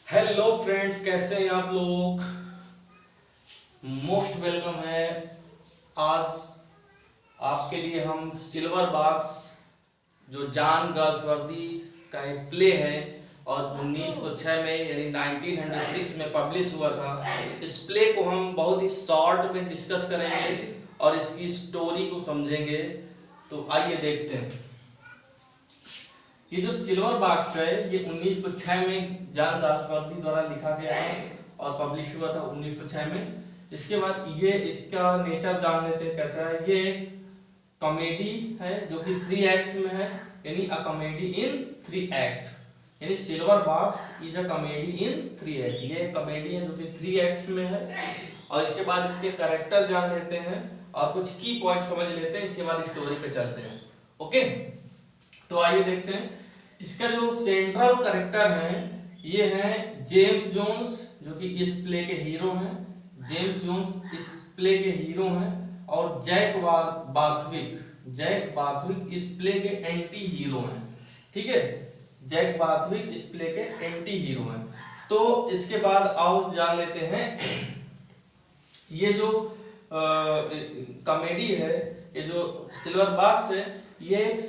Hello friends, कैसे हैं आप लोग। मोस्ट वेलकम है। आज आपके लिए हम सिल्वर बॉक्स जो जॉन गर्ल्सवर्दी का एक प्ले है और 1906 में यानी 1906 में पब्लिश हुआ था। इस प्ले को हम बहुत ही शॉर्ट में डिस्कस करेंगे और इसकी स्टोरी को समझेंगे। तो आइए देखते हैं। ये जो सिल्वर बॉक्स है ये 1906 में जॉन गर्ल्सवर्दी द्वारा लिखा गया है और पब्लिश हुआ था 1906 में। इसके बाद ये इसका नेचर जान लेते हैं कैसा है। ये एक कॉमेडी है जो कि 3 एक्ट्स में है, यानी अ कॉमेडी इन 3 एक्ट, यानी silver box is a comedy in 3 act. ये कॉमेडी है जो कि 3 एक्ट्स में है। और इसके बाद इसके कैरेक्टर जान लेते हैं और कुछ की पॉइंट समझ लेते हैं। इसके बाद स्टोरी पे चलते हैं। ओके, तो आइए देखते हैं। इसका जो सेंट्रल कैरेक्टर है ये है जेम्स जोन्स, जो कि इस प्ले के हीरो हैं। जेम्स जोन्स इस प्ले के हीरो हैं और जैक बार्थविक इस प्ले के एंटी हीरो हैं। ठीक है, जैक बार्थविक इस प्ले के एंटी हीरो हैं। तो इसके बाद आओ जान लेते हैं ये जो कॉमेडी है, ये जो सिल्वर बॉक्स है, ये एक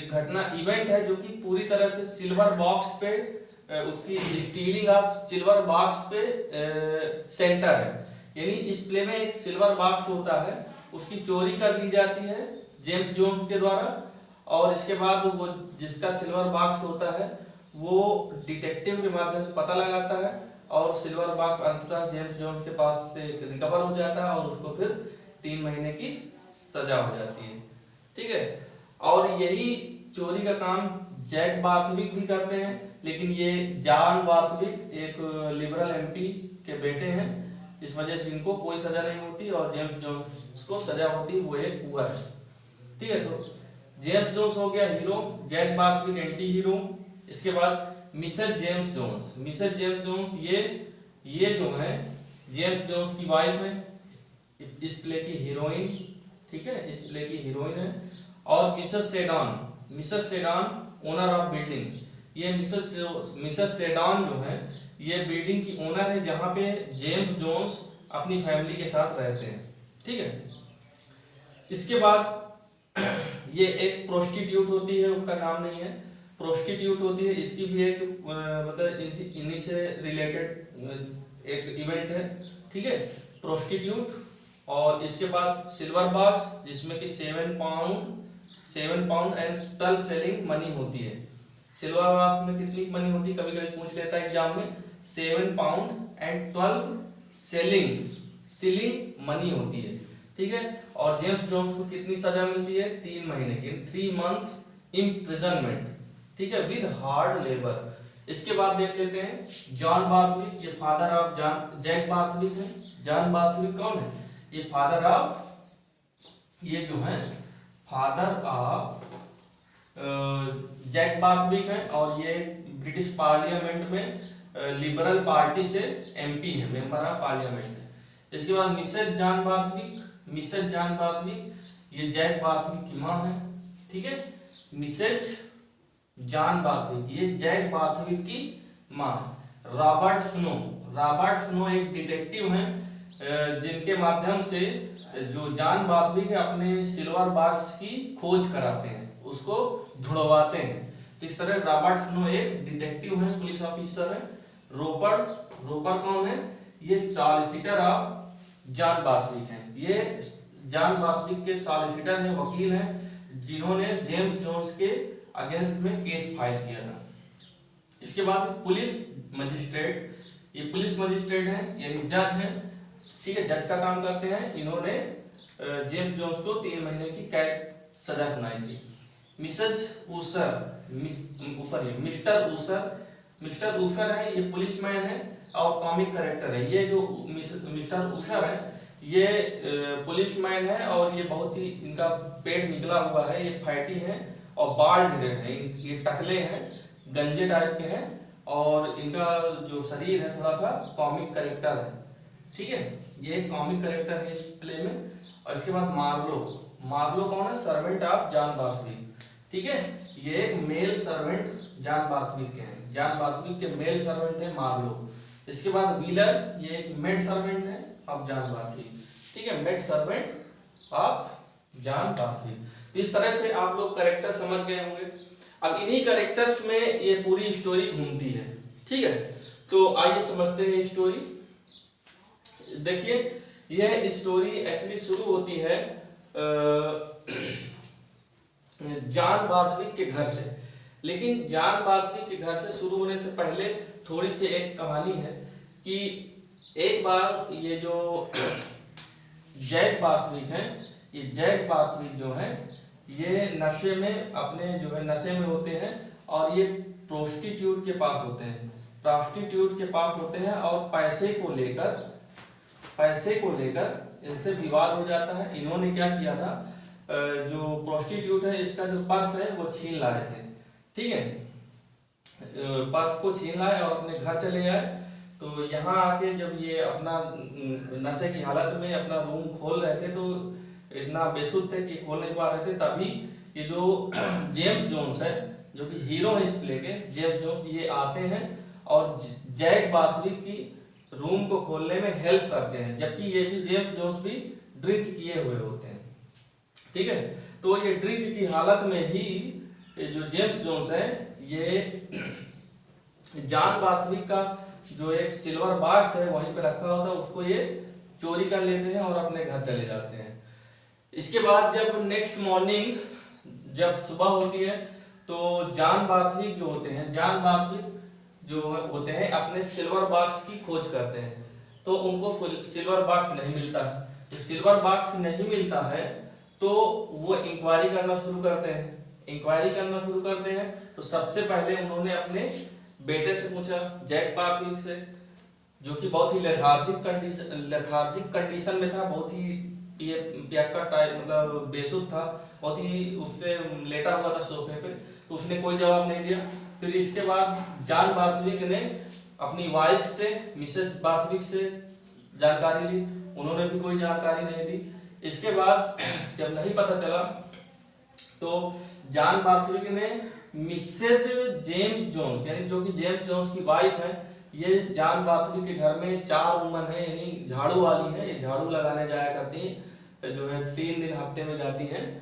घटना इवेंट है जो कि पूरी तरह से सिल्वर बॉक्स पे उसकी स्टीलिंग ऑफ सिल्वर बॉक्स पे सेंटर है। यानी इस प्ले में एक सिल्वर बॉक्स होता है, उसकी चोरी कर ली जाती है जेम्स जोन्स के द्वारा। और इसके बाद वो जिसका सिल्वर बॉक्स होता है वो डिटेक्टिव के माध्यम से पता लगाता है और सिल्वर बॉक्स अंततः जेम्स जोन्स के पास से रिकवर हो जाता है और उसको फिर 3 महीने की सजा हो जाती है। ठीक है, और यही चोरी का काम जैक बार्थविक भी करते हैं, लेकिन ये जॉन बार्थविक एक लिबरल एमपी के बेटे हैं, इस वजह से इनको कोई सजा नहीं होती और जेम्स जोन्स को सजा होती है, वो एक पुअर है। ठीक है, तो जेम्स जोन्स हो गया hero, Jack Barthwick anti hero. इसके बाद Mrs James Jones. Mrs James Jones ये जो है जेम्स जोन्स की वाइफ है, इस प्ले की हीरोइन। ठीक है, इस प्ले की हीरोइन है। और Mrs sedan owner of building. ये मिसेस सेडान जो है ये बिल्डिंग की ओनर है जहां पे जेम्स जोन्स अपनी फैमिली के साथ रहते हैं। ठीक है, इसके बाद ये एक प्रोस्टिट्यूट होती है, उसका नाम नहीं है, प्रोस्टिट्यूट होती है। इसकी भी एक मतलब इन्हीं से रिलेटेड एक इवेंट है। ठीक है, प्रोस्टिट्यूट। और इसके बाद सिल्वर बॉक्स जिसमें कि 7 पाउंड एंड 12 सेलिंग मनी होती है। सिल्वर बॉक्स में कितनी मनी होती है, कभी कभी पूछ लेता है एग्जाम में। 7 पाउंड एंड 12 सेलिंग मनी होती है। ठीक है, और जेम्स जोन्स को कितनी सजा मिलती है, 3 महीने की, 3 मंथ इम्प्रिजनमेंट। ठीक है, विद हार्ड लेबर। इसके बाद देख लेते हैं जॉन बार्थविक। ये फादर ऑफ जैक बार्थविक है। जॉन बार्थविक कौन है, ये फादर ऑफ, ये जो है फादर ऑफ जैक बार्थविक है और ये ब्रिटिश पार्लियामेंट में लिबरल पार्टी से एमपी है, मेंबर ऑफ पार्लियामेंट है। इसके बाद मिसेस जॉन बार्थविक ये जैक बार्थविक की मां है। ठीक है, मिसेस जॉन बार्थविक ये जैक बार्थविक की मां। रॉबर्ट स्नो एक डिटेक्टिव हैं जिनके माध्यम से जो जॉन बार्थविक है अपने सिल्वर बॉक्स की खोज कराते हैं, उसको ढूंढवाते हैं। तो इस तरह रॉबर्ट स्नो एक डिटेक्टिव है, पुलिस ऑफिसर है। रोपर कौन है, ये सॉलिसिटर ऑफ जॉन बार्थविक है। ये जॉन बार्थविक के सॉलिसिटर हैं, वकील हैं, जिन्होंने जेम्स जोन्स के अगेंस्ट में केस फाइल किया था। इसके बाद पुलिस मजिस्ट्रेट, ये पुलिस मजिस्ट्रेट है यानी जज है। ठीक है, जज का काम करते हैं। इन्होंने जेम्स जोन्स को 3 महीने की कैद सजा सुनाई थी। मिस्टर ऊसर है, ये पुलिसमैन है और कॉमिक कैरेक्टर है। ये जो मिस्टर ऊसर है ये पुलिसमैन है और ये बहुत ही, इनका पेट निकला हुआ है, ये फैटी है और बाल्ड हेडेड है, ये टकले हैं, गंजे टाइप के हैं और इनका जो शरीर है थोड़ा सा कॉमिक कैरेक्टर है। ठीक है, ये कॉमिक कैरेक्टर है इस प्ले में। और इसके बाद मार्लो कौन है, सर्वेंट ऑफ जॉन बार्थविक। ठीक है, ये एक मेल सर्वेंट जॉन बार्थविक के हैं, जॉन बार्थविक के मेल सर्वेंट है मार्लो। इसके बाद व्हीलर, ये एक मेड सर्वेंट है ऑफ जॉन बार्थविक, ठीक है, maid servant of John Barthwick. तो इस तरह से आप लोग कैरेक्टर समझ गए होंगे। अब इन्हीं कैरेक्टर्स में ये पूरी स्टोरी घूमती है, ठीक है। तो आइए समझते हैं स्टोरी। देखिए यह स्टोरी एक्चुअली शुरू होती है जॉन बार्थविक के घर से, लेकिन जॉन बार्थविक के घर से शुरू होने से पहले थोड़ी सी एक कहानी है कि एक बार ये जो जैक बार्थविक हैं, ये जैक बार्थविक जो है ये नशे में अपने जो है नशे में होते हैं और ये प्रोस्टिट्यूट के पास होते हैं, प्रोस्टिट्यूट के पास होते हैं और पैसे को लेकर इनसे विवाद हो जाता है। इन्होंने क्या किया था, जो प्रोस्टिट्यूट है इसका जो पर्स है वो छीन लाए थे, ठीक है, पर्स को छीन लाए और अपने घर चले आए। तो यहाँ आके जब ये अपना नशे की हालत में अपना रूम खोल रहे थे तो इतना बेसुध थे कि खोल नहीं पा रहे थे, तभी ये जो जेम्स जोन्स है जो कि हीरो है इस प्ले के, जेम्स जोन्स, ये आते हैं और जैक बार्थविक की रूम को खोलने में हेल्प करते हैं, जबकि ये भी जेम्स जोन्स भी ड्रिंक किए हुए होते हैं, ठीक है। तो ये ड्रिंक की हालत में ही जो जेम्स जोन्स है ये जॉन बार्थविक का जो एक सिल्वर बॉक्स है वहीं पे रखा होता है उसको ये चोरी कर लेते हैं और अपने घर चले जाते हैं। इसके बाद जब नेक्स्ट मॉर्निंग जब सुबह होती है तो जॉन बार्थविक जो होते हैं, जॉन बार्थविक जो होते हैं अपने सिल्वर बॉक्स की खोज करते हैं, तो उनको सिल्वर बॉक्स नहीं मिलता है। जब सिल्वर बॉक्स नहीं मिलता है तो वो इंक्वायरी करना शुरू करते हैं। तो सबसे पहले उन्होंने अपने बेटे से पूछा, जैक बार्थविक से, जो कि बहुत ही लेथार्जिक कंडीशन में था, बहुत ही पियक्कड़ टाइप, मतलब बेसुध था, बहुत ही उससे लेटा हुआ था सोफे पे, तो उसने कोई जवाब नहीं दिया। फिर इसके बाद जॉन बार्थविक ने अपनी वाइफ से, मिसेस बार्थविक से जानकारी ली, उन्होंने भी कोई जानकारी नहीं दी। इसके बाद जब नहीं पता चला तो जॉन बार्थविक ने मिसेज जेम्स जोन्स, यानी जो कि जेम्स जोन्स की वाइफ है, ये जॉन बार्थविक के घर में 4 वुमन है, यानी झाड़ू वाली है, ये झाड़ू लगाने जाया करती हैं, जो है 3 दिन हफ्ते में जाती हैं,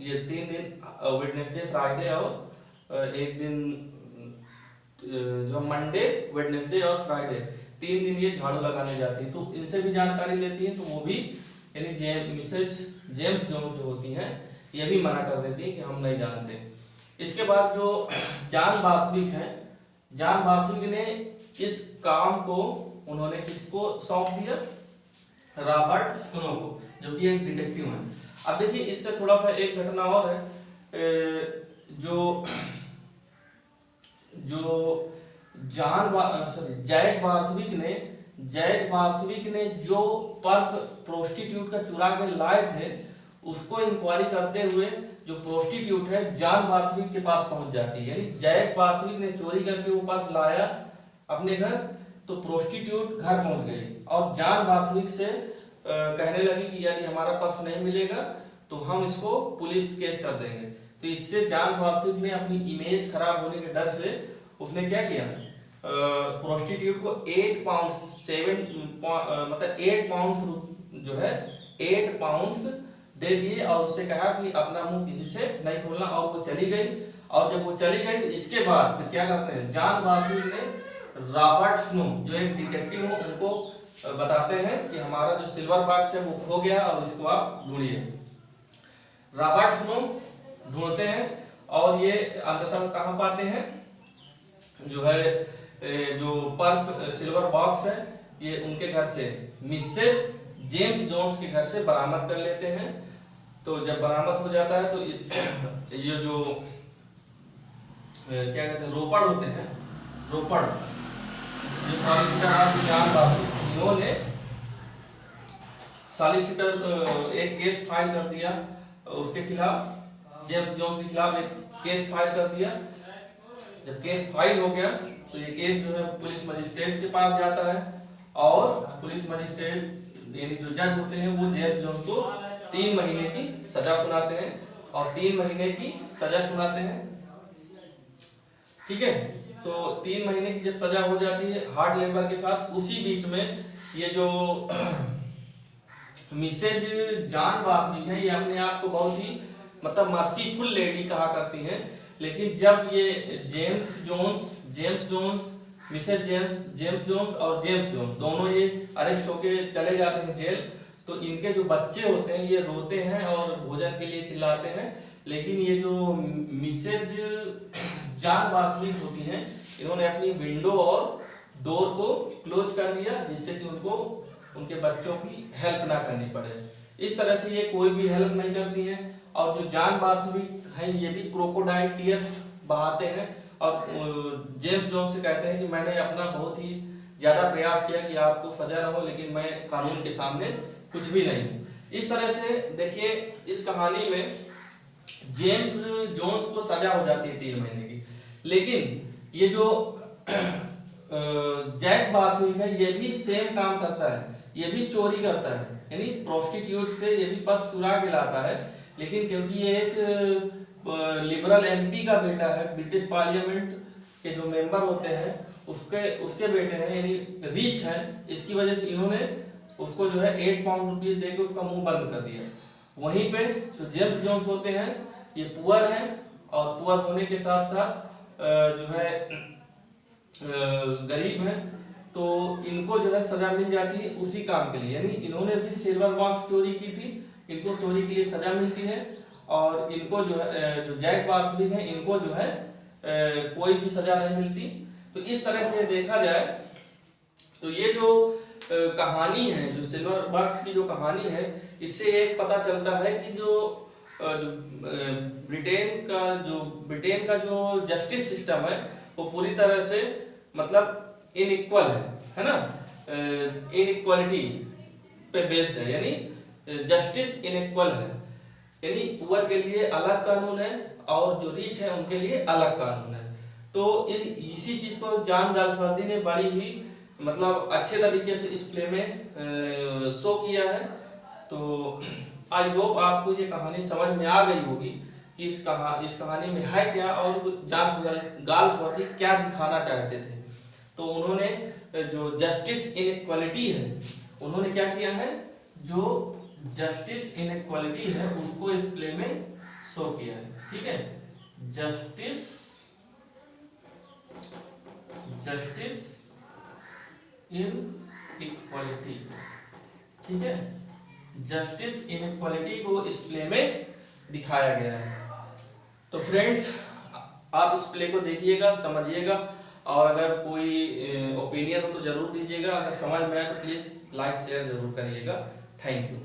ये 3 दिन वेडनेसडे, फ्राइडे और एक दिन जो मंडे, वेडनेसडे और फ्राइडे, 3 दिन ये झाड़ू लगाने जाती है। तो इनसे भी जानकारी लेती है, तो वो भी यानी मिसेज जेम्स जोन्स जो होती हैं ये भी मना कर देती है कि हम नहीं जानते। इसके बाद जो जॉन बार्थविक हैं, जॉन बार्थविक ने इस काम को उन्होंने किसको सौंप दिया, रॉबर्ट स्नो को, जो कि एक डिटेक्टिव है। अब देखिए इससे थोड़ा सा एक घटना और है, जो जैक बार्थविक ने जो पर्स प्रोस्टिट्यूट का चुरा के लाए थे उसको इंक्वायरी करते हुए जो प्रोस्टिट्यूट है जॉन बार्थविक के पास पहुंच जाती है, यानी जैक बार्थविक ने चोरी करके वो पर्स लाया अपने घर, तो प्रोस्टिट्यूट घर पहुंच गई और जॉन बार्थविक से कहने लगी कि यदि हमारा पर्स नहीं मिलेगा तो हम इसको पुलिस केस कर देंगे। तो इससे जॉन बार्थविक ने अपनी इमेज खराब होने के डर से उसने क्या किया, प्रोस्टिट्यूट को 8 पाउंड जो है 8 पाउंड दे दिए और उससे कहा कि अपना मुंह किसी से नहीं खोलना, और वो चली गई। और जब वो चली गई तो इसके बाद फिर क्या करते हैं, जॉन बार्थविक ने रॉबर्ट स्नो जो एक डिटेक्टिव हो उनको बताते हैं कि हमारा जो सिल्वर बॉक्स है वो खो गया और इसको आप ढूंढिए। रॉबर्ट स्नो ढूंढते हैं और ये अंततः कहाँ पाते हैं, जो है जो पर्स सिल्वर बॉक्स है ये उनके घर से मिसेज जेम्स जोन्स के घर से बरामद कर लेते हैं। तो जब बरामद हो जाता है तो ये जो क्या कहते हैं रोपड़ होते हैं, रोपड़ जो सॉलिसिटर इन्होंने सॉलिसिटर एक केस फाइल कर दिया उसके खिलाफ, जेम्स जोन्स के खिलाफ एक केस फाइल कर दिया। जब केस फाइल हो गया तो ये केस जो है पुलिस मजिस्ट्रेट के पास जाता है और पुलिस मजिस्ट्रेट यानी जो जज होते हैं वो जेम्स जोन्स को 3 महीने की सजा सुनाते हैं। और 3 महीने की सजा सुनाते हैं। ठीक है, तो 3 महीने की जब सजा हो जाती है हार्ड लेबर के साथ, उसी बीच में ये जो मिसेज जॉन बाथविक है, ये अपने आप को बहुत ही मतलब मर्सीफुल लेडी कहा करती हैं। लेकिन जब ये James Jones Mrs James Jones और जेम्स जोन्स दोनों ये अरेस्ट होके चले जाते हैं जेल, तो इनके जो बच्चे होते हैं ये रोते हैं और भोजन के लिए चिल्लाते हैं। लेकिन ये जो मिसेज जॉन बाथविक होती हैं, इन्होंने अपनी विंडो और डोर को क्लोज कर लिया, जिससे कि उनको उनके बच्चों की हेल्प ना करनी पड़े। इस तरह से ये कोई भी हेल्प नहीं करती हैं। और जो जॉन बाथविक है ये भी क्रोकोडाइल टीयर्स बहाते हैं और जेम्स जोन्स से कहते हैं कि मैंने अपना बहुत ही ज्यादा प्रयास किया कि आपको सजा ना हो, लेकिन मैं कानून के सामने कुछ भी नहीं हूँ। इस तरह से देखिए इस कहानी में जेम्स जोन्स को सजा हो जाती है 3 महीने की, लेकिन ये जो जैक बाथविक है ये भी सेम काम करता है, ये भी चोरी करता है, यानी प्रोस्टिट्यूट से ये भी पर्स चुरा के लाता है। लेकिन क्योंकि ये एक लिबरल एमपी का बेटा है, ब्रिटिश पार्लियामेंट के जो मेंबर होते हैं उसके बेटे हैं, यानी रिच है, इसकी वजह से इन्होंने उसको जो है 8 पाउंड रुपीज देके उसका मुंह बंद कर दिया। वहीं पे जो जेम्स जोन्स होते हैं ये पुअर हैं, और पुअर होने के साथ साथ जो है गरीब हैं, तो इनको जो है सजा मिल जाती है उसी काम के लिए। यानी इन्होंने भी सिल्वर बॉक्स चोरी की थी, इनको चोरी के लिए सजा मिलती है, और इनको जो है जो जैक बाथविक है इनको जो है कोई भी सजा नहीं मिलती। तो इस तरह से देखा जाए तो ये जो कहानी है, जो सिल्वर बॉक्स की जो कहानी है, इससे एक पता चलता है कि जो ब्रिटेन का जो जस्टिस सिस्टम है वो पूरी तरह से मतलब इनइक्वल है ना, इनइक्वालिटी पे बेस्ड है, यानी जस्टिस इनइक्वल है, यानी पुअर के लिए अलग कानून है और जो रिच है उनके लिए अलग कानून है। तो इसी चीज को जॉन गाल्सवर्दी ने बड़ी ही मतलब अच्छे तरीके से इस प्ले में शो किया है। तो आई होप आपको ये कहानी समझ में आ गई होगी कि इस कहानी में है क्या और जॉन गाल्सवर्दी क्या दिखाना चाहते थे। तो उन्होंने जो जस्टिस इनइक्वालिटी है, उन्होंने क्या किया है, जो जस्टिस इनइक्वालिटी है उसको इस प्ले में शो किया है। ठीक है, जस्टिस इनइक्वालिटी, ठीक है, जस्टिस इनइक्वालिटी को इस प्ले में दिखाया गया है। तो फ्रेंड्स आप इस प्ले को देखिएगा, समझिएगा, और अगर कोई ओपिनियन हो तो जरूर दीजिएगा। अगर समझ में आए तो प्लीज लाइक शेयर जरूर करिएगा। Thank you.